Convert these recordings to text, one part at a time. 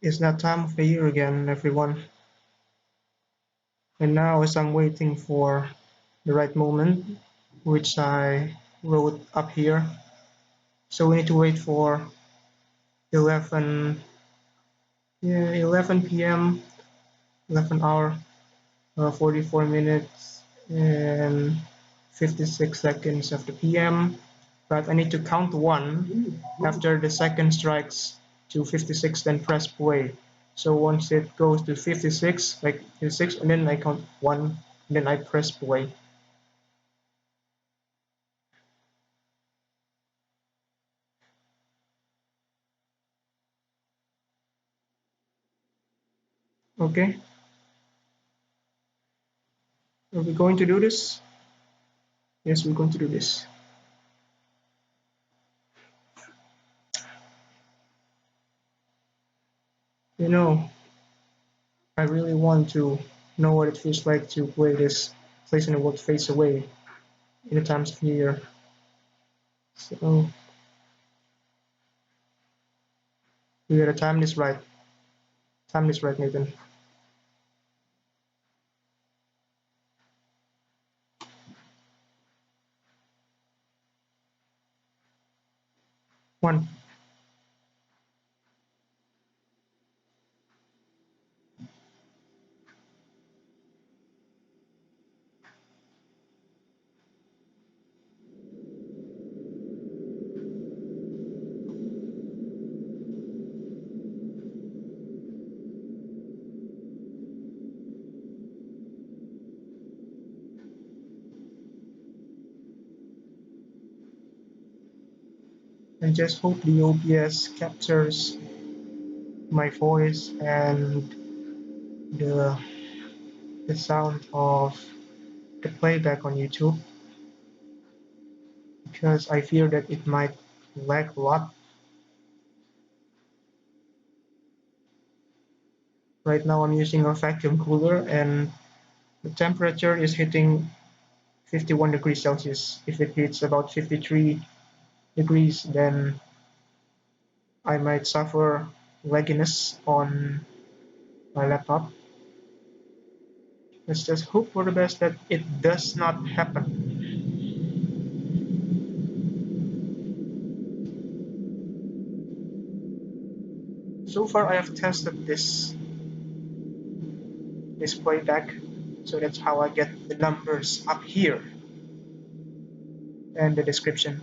It's that time of the year again, everyone. And now, as I'm waiting for the right moment, which I wrote up here, so we need to wait for 11, yeah, 11 p.m., 11 hour, 44 minutes, and 56 seconds of the p.m. But I need to count one after the second strikes to 56, then press play. So once it goes to 56, like 56, and then I count one, and then I press play. Okay, are we going to do this? Yes, we're going to do this. You know, I really want to know what it feels like to play this Place in the World Fades Away in the times of New Year. So we gotta time this right. Time this right, Nathan. One. I just hope the OBS captures my voice and the sound of the playback on YouTube, because I fear that it might lag a lot. Right now I'm using a vacuum cooler and the temperature is hitting 51 degrees Celsius. If it hits about 53 degrees, then I might suffer lagginess on my laptop. Let's just hope for the best that it does not happen. So far I have tested this playback, so that's how I get the numbers up here. And the description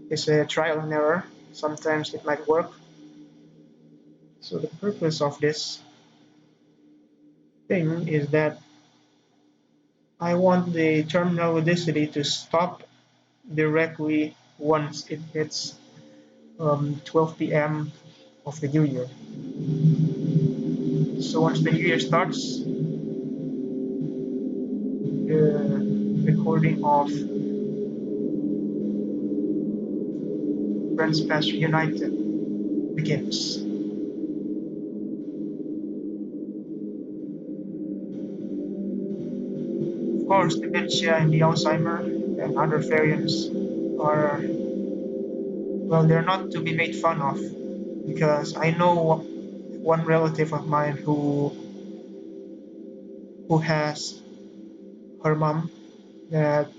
is a trial and error. Sometimes it might work. So the purpose of this thing is that I want the terminal audacity to stop directly once it hits 12 p.m. of the new year. So once the new year starts, the recording of Friends Past Reunited begins. Of course, dementia and the Alzheimer and other variants are, well, they're not to be made fun of, because I know one relative of mine who has her mom that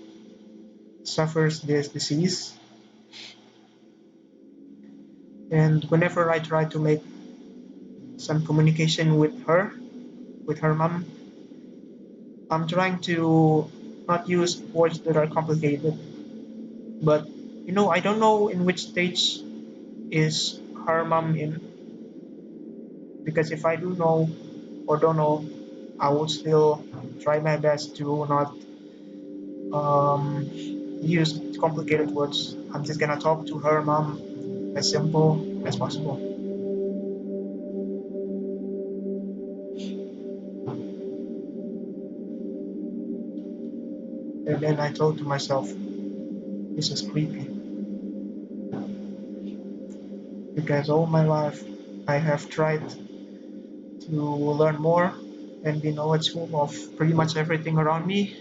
suffers this disease, and whenever I try to make some communication with her mom, I'm trying to not use words that are complicated, but I don't know in which stage is her mom in, because if I do know or don't know, I will still try my best to not use complicated words. I'm just gonna talk to her mom as simple as possible. And then I thought to myself, this is creepy, because all my life I have tried to learn more and be knowledgeable of pretty much everything around me.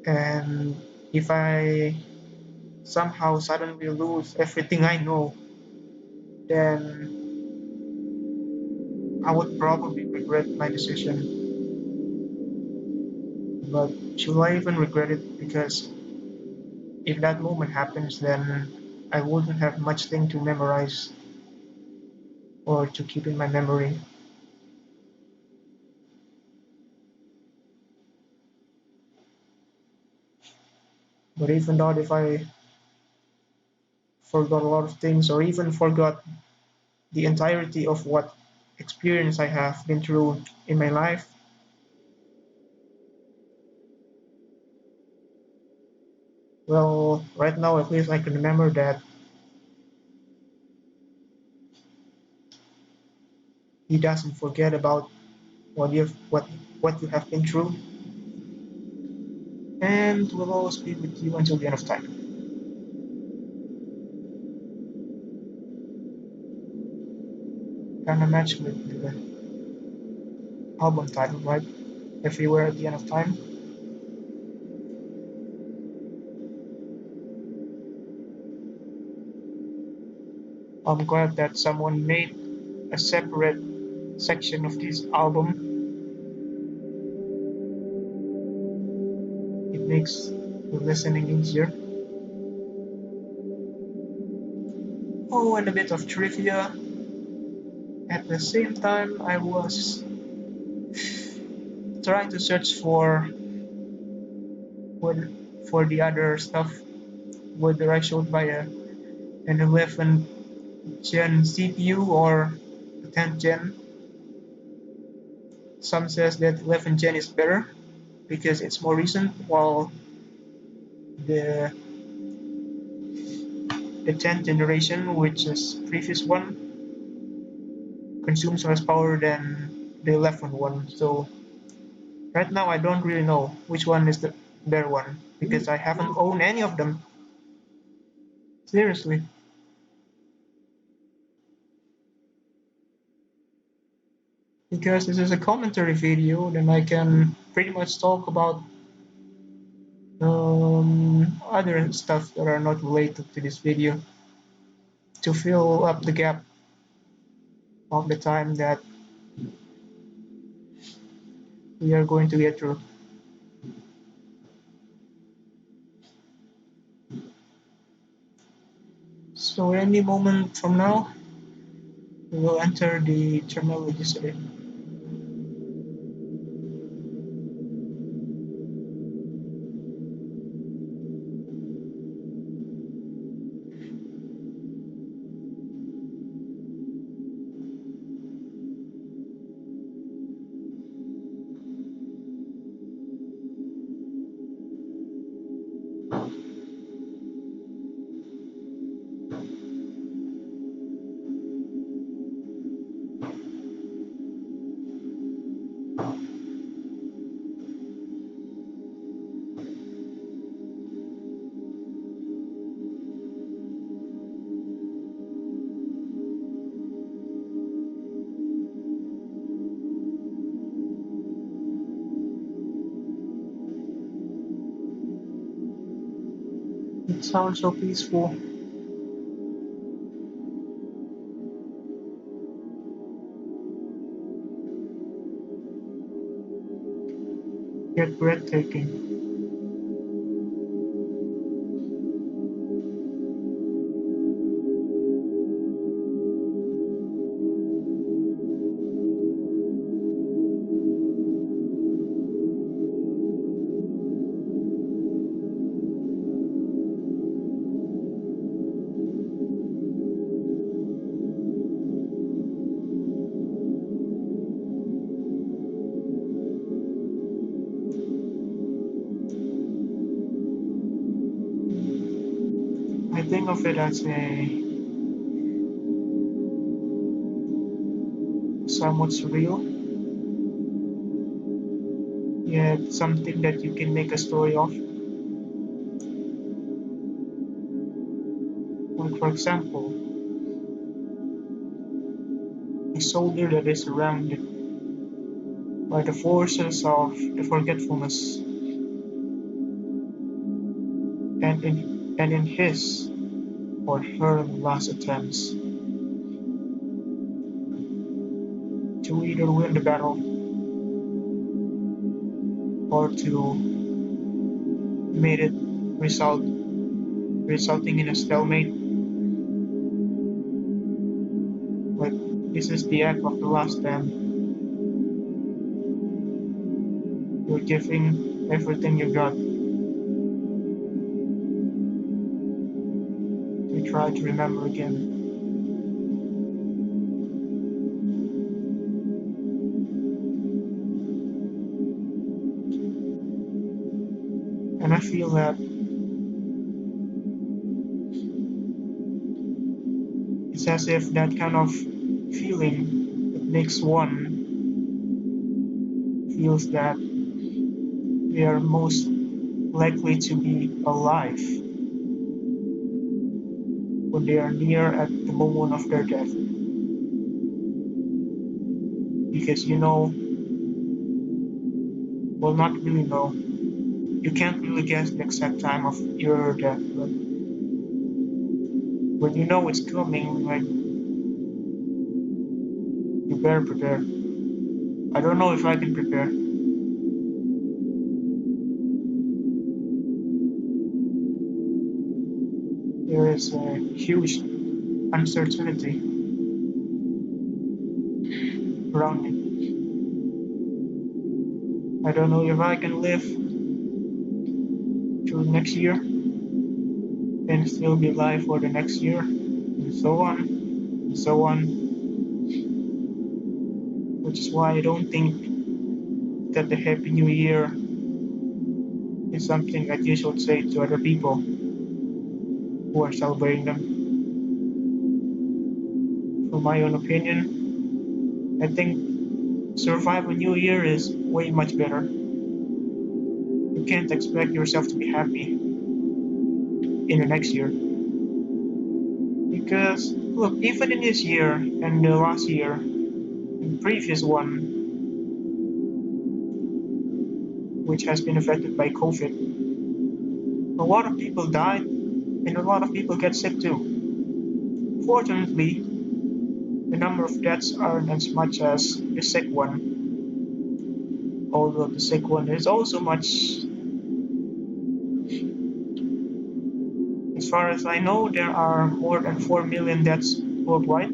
And if I somehow suddenly lose everything I know, then I would probably regret my decision. But should I even regret it? Because if that moment happens, then I wouldn't have much thing to memorize or to keep in my memory. But even not if I forgot a lot of things or even forgot the entirety of what experience I have been through in my life, well, right now at least I can remember that he doesn't forget about what you have been through, and will always be with you until the end of time. Kind of match with the album title, right? If we were at the end of time. I'm glad that someone made a separate section of this album. It makes the listening easier. Oh, and a bit of trivia. At the same time, I was trying to search for the other stuff whether I should buy an 11 gen CPU or a 10 gen. Some says that 11 gen is better because it's more recent, while the the 10th generation, which is previous one, consumes less power than the 11 one. So right now I don't really know which one is the better one because I haven't owned any of them. Seriously. Because this is a commentary video, then I can pretty much talk about other stuff that are not related to this video to fill up the gap of the time that we are going to get through. So any moment from now, we will enter the terminal registry. It sounds so peaceful, yet breathtaking. I think of it as a somewhat surreal, yet something that you can make a story of. Like for example, a soldier that is surrounded by the forces of the forgetfulness, and in his or her last attempts, to either win the battle or to make it resulting in a stalemate. Like, this is the act of the last stand. You're giving everything you got to try to remember again. And I feel that it's as if that kind of feeling that makes one feels that they are most likely to be alive when they are near at the moment of their death. Because well, not really know. You can't really guess the exact time of your death, but when you know it's coming, like, you better prepare. I don't know if I can prepare. There is a huge uncertainty around me. I don't know if I can live through next year and still be alive for the next year, and so on, and so on. Which is why I don't think that the Happy New Year is something that you should say to other people who are celebrating them. From my own opinion, I think survive a new year is way much better. You can't expect yourself to be happy in the next year. Because, look, even in this year and the last year, and the previous one, which has been affected by COVID, a lot of people died and a lot of people get sick too. Fortunately, the number of deaths aren't as much as the sick one, although the sick one is also much. As far as I know, there are more than 4 million deaths worldwide.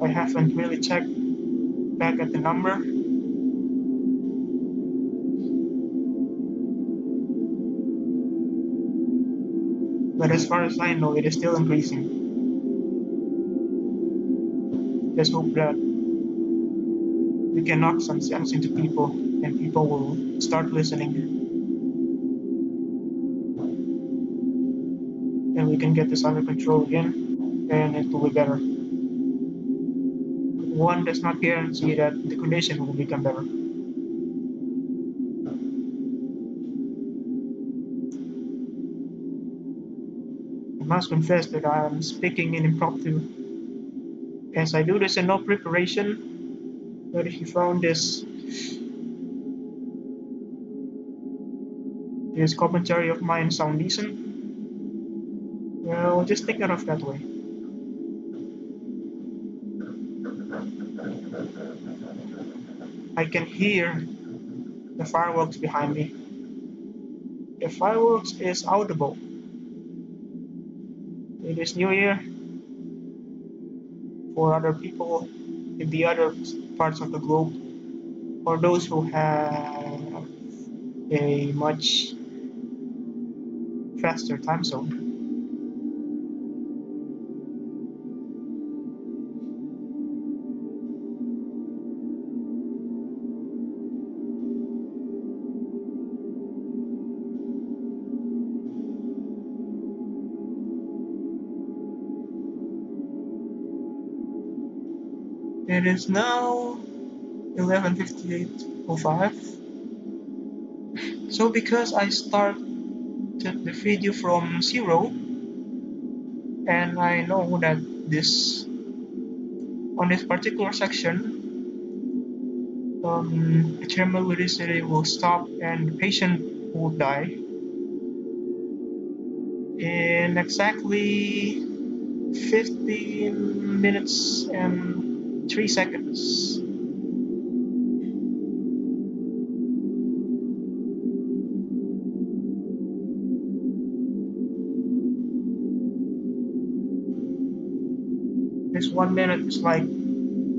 I haven't really checked back at the number. But as far as I know, it is still increasing. Just hope that we can knock some sense into people and people will start listening. And we can get this under control again, and it will be better. One does not guarantee that the condition will become better. I must confess that I am speaking in impromptu, as I do this in no preparation. But if you found this commentary of mine sound decent, well, just think it of that way. I can hear the fireworks behind me. The fireworks is audible. It is New Year for other people in the other parts of the globe, or those who have a much faster time zone. It is now 11:58:05. So because I started the video from zero, and I know that this on this particular section, the thermal electricity will stop and the patient will die in exactly 15 minutes and 3 seconds. This 1 minute is like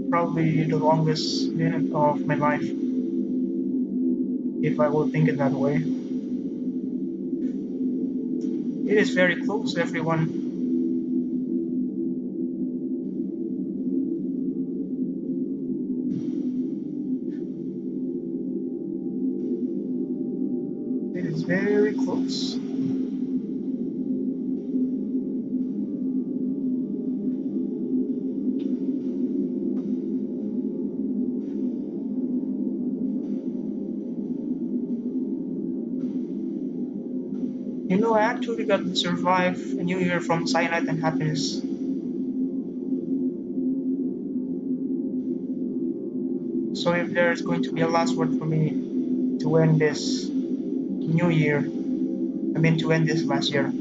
probably the longest minute of my life, if I will think it that way. It is very close, everyone. It is very close. You know, I actually got to survive a new year from cyanide and happiness. So if there's going to be a last word for me to end this new year, I mean to end this last year.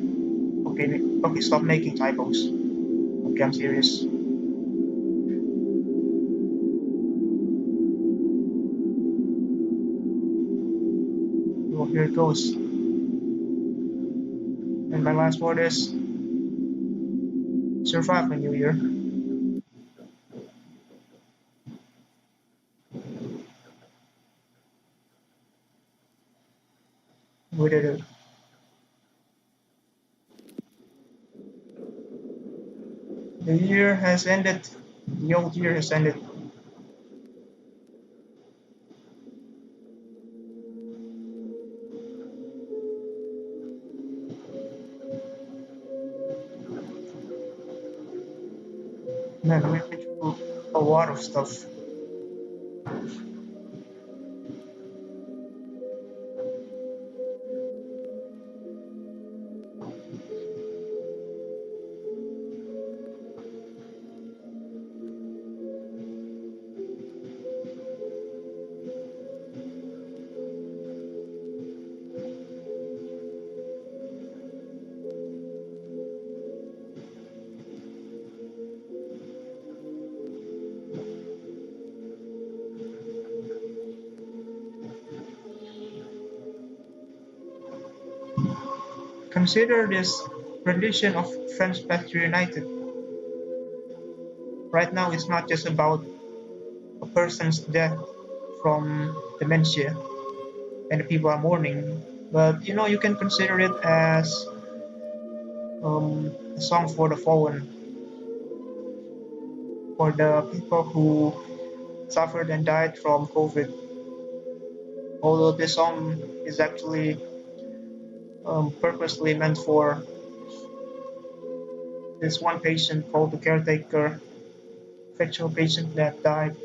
Okay, okay, stop making typos. Okay, I'm serious. Well, here it goes. And my last word is survive a new year. We did it. The year has ended. The old year has ended. Man, we've been through a lot of stuff. Consider this rendition of Friends Path Reunited. Right now, it's not just about a person's death from dementia and the people are mourning, but you know, you can consider it as a song for the fallen, for the people who suffered and died from COVID. Although this song is actually purposely meant for this one patient called the caretaker, fictional patient that died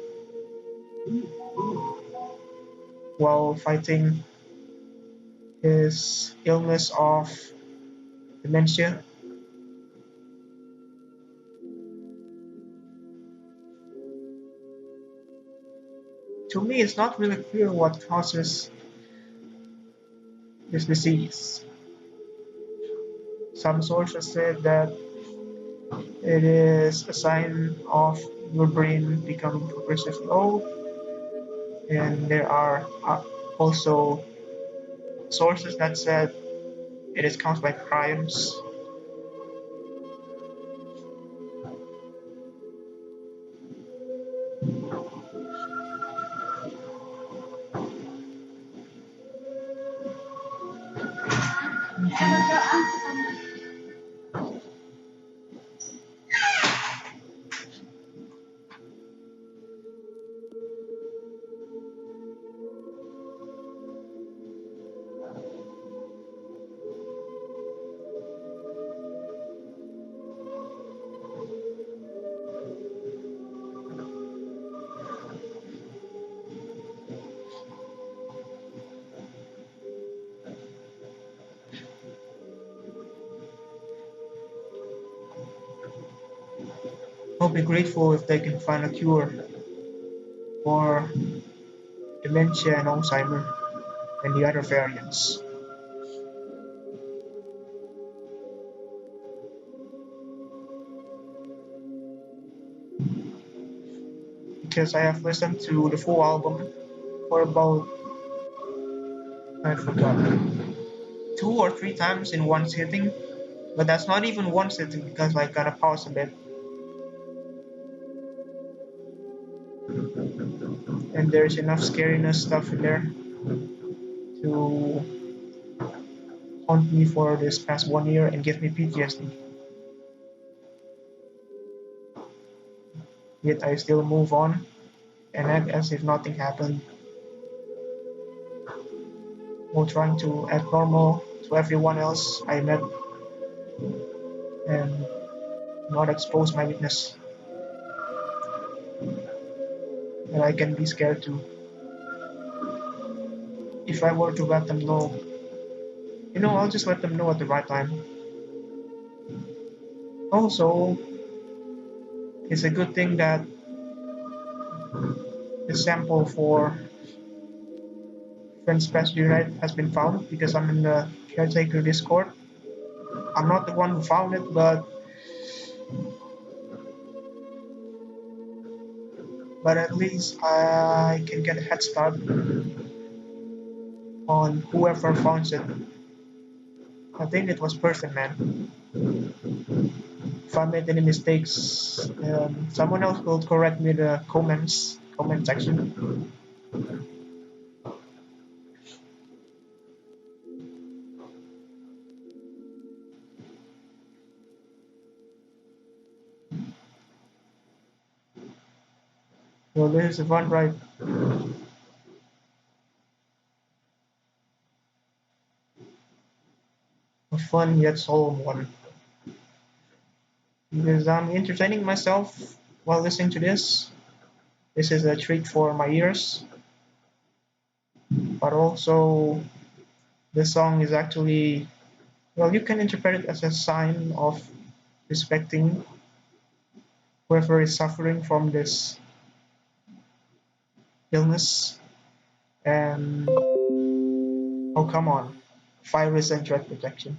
while fighting his illness of dementia. To me, it's not really clear what causes this disease. Some sources said that it is a sign of your brain becoming progressively old, and there are also sources that said it is caused by prions. I'll be grateful if they can find a cure for dementia and Alzheimer and the other variants. because I have listened to the full album for about, I forgot, 2 or 3 times in one sitting. But that's not even one sitting because I gotta pause a bit. And there's enough scariness stuff in there to haunt me for this past 1 year and give me PTSD. Yet I still move on and act as if nothing happened, while trying to act normal to everyone else I met and not expose my weakness. And I can be scared too. If I were to let them know, I'll just let them know at the right time. Also, it's a good thing that the sample for Friends Past Unite has been found because I'm in the caretaker Discord. I'm not the one who found it, but at least I can get a head start on whoever finds it. I think it was Person Man. If I made any mistakes, someone else will correct me in the comment section. So this is one right. A fun yet solemn one. Because I'm entertaining myself while listening to this. This is a treat for my ears. But also, the song is actually, well, you can interpret it as a sign of respecting whoever is suffering from this illness. And oh, come on, virus and threat protection.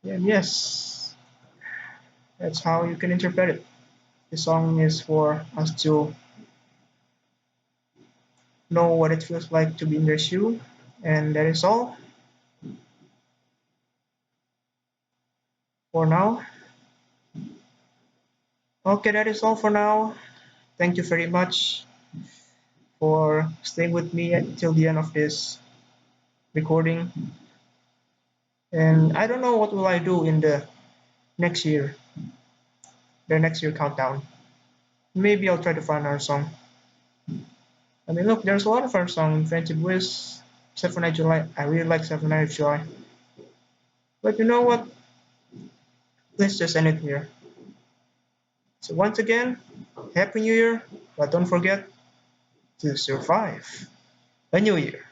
And yes, that's how you can interpret it. The song is for us to know what it feels like to be in their shoe, and that is all for now. Okay, that is all for now. Thank you very much for staying with me until the end of this recording. And I don't know what will I do in next year, the next year countdown. Maybe I'll try to find our song. I mean, look, there's a lot of our song, Friendship Wiz, 7 Night July. I really like 7 Night July. But you know what? Let's just end it here. So once again, Happy New Year, but don't forget to survive a new year.